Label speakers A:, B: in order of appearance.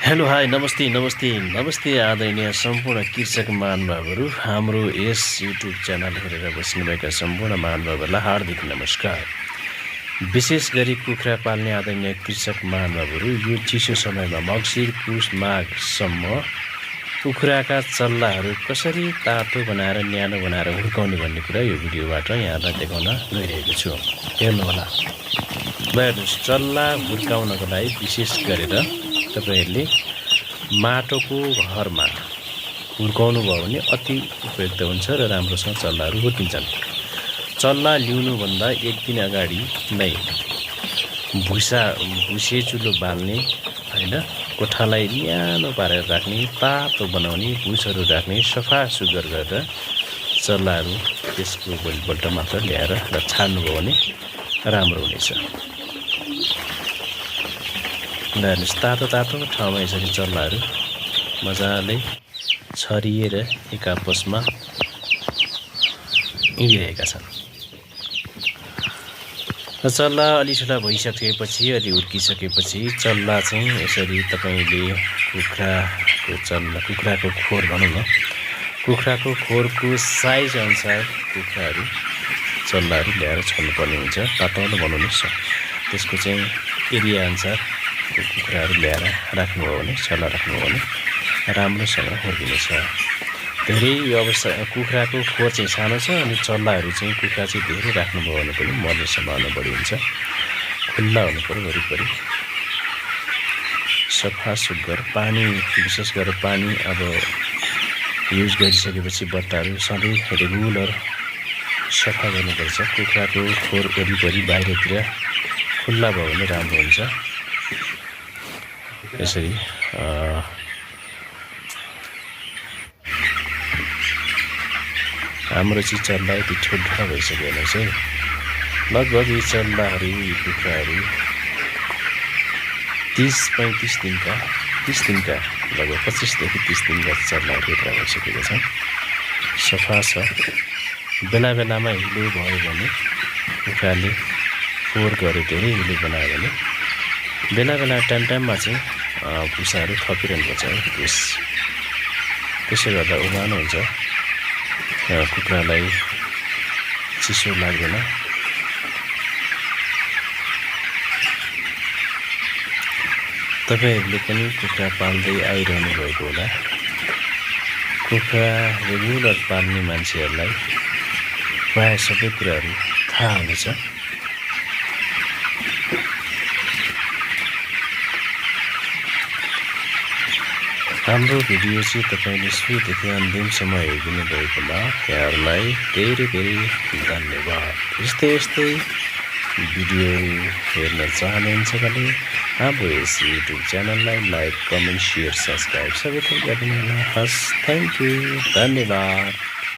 A: Hello hi नमस्ते नमस्ते नमस्ते आदरणीय सम्पूर्ण कृषक महानुभावहरू हाम्रो यस युट्युब च्यानल हेरेर बस्नुभएका सम्पूर्ण महानुभावहरूलाई हार्दिक नमस्कार। विशेष गरी कुखुरा पाल्ने आदरणीय कृषक महानुभावहरू यो चिसो समयमा मङ्सिर पुष माघसम्म कुखुराका चल्लाहरू कसरी तातो बनाएर न्यानो बनाएर हुर्काउने भन्ने कुरा यो भिडियोबाट यहाँलाई देखाउन गइरहेको छु। हेर्नुहोला, हेर्नुहोस्, चल्ला हुर्काउनको लागि विशेष गरेर तपाईहरुले माटोको घरमा हुर्काउनु भयो भने अति उपयुक्त हुन्छ र राम्रोसँग चल्लाहरू हुर्किन्छन्। चल्ला ल्याउनुभन्दा एक दिन अगाडि नै भुसे चुलो बाल्ने हैन, कोठालाई न्यानो पारेर राख्ने, तातो बनाउने, भुसहरू राख्ने, सफा सुग्घर गरेर चल्लाहरू त्यसको भोलिपल्ट मात्र ल्याएर र छाड्नुभयो भने राम्रो हुनेछ। हेर्नुहोस्, तातो ठाउँमा यसरी चल्लाहरू मजाले छरिएर एक आपसमा हिँडिरहेका छन्। र चल्ला अलि ठुला भइसकेपछि, अलि हुर्किसकेपछि चल्ला चाहिँ यसरी तपाईले कुखुराको खोर भनौँ न, कुखुराको खोरको साइज अनुसार चल्लाहरू ल्याएर छोड्नुपर्ने हुन्छ। पातलो बनाउनुहोस्, त्यसको चाहिँ एरिया अनुसार कुखुराहरू ल्याएर राख्नुभयो भने, चल्ला राख्नुभयो भने राम्रोसँग हुर्किनेछ। धेरै अवस्था कुखुराको खोर चाहिँ सानो छ अनि चल्लाहरू चाहिँ कुखुरा चाहिँ धेरै राख्नुभयो भने पनि मर्ने सम्भावना बढी हुन्छ। खुल्ला हुनुपर्यो वरिपरि, सफा सुग्घर, पानी विशेष गरेर पानी अब युज गरिसकेपछि बट्टाहरू सधैँ रेगुलर सफा गर्नुपर्छ। कुखुराको खोर वरिपरि बाहिरतिर खुल्ला भयो भने राम्रो हुन्छ। यसरी हाम्रो चाहिँ चल्ला यति ठुल्ठुला भइसक्यो भने चाहिँ लगभग यी चल्लाहरू, यी कुखुराहरू 30-35 दिनका लगभग 25 देखि 30 दिनका चल्लाहरू यत्र भइसकेका छन्। सफा छ। बेला बेलामा हिलो भयो भने कुखुराले फोहोर गरे, धेरै हिलो बनायो भने बेला बेला टाइममा चाहिँ भुसाहरू थपिरहनुपर्छ है। त्यसो गर्दा उमानो हुन्छ, कुखुरालाई चिसो लाग्दैन। तपाईहरुले पनि कुखुरा पाल्दै आइरहनु भएको होला। कुखुरा रेगुलर पाल्ने मान्छेहरूलाई प्राय सबै कुराहरू थाहा हुनेछ। हाम्रो भिडियो चाहिँ तपाईले सुरुदेखि अन्तिमसम्म हेरिदिनु भएकोमा यहाँहरूलाई धेरै धेरै धन्यवाद। यस्तै भिडियोहरू हेर्न चाहनुहुन्छ भने हाम्रो यस युट्युब च्यानललाई लाइक, कमेन्ट, सेयर, सब्सक्राइब सबै थोक गरिदिनु होला। हस्, थ्याङ्क यू, धन्यवाद।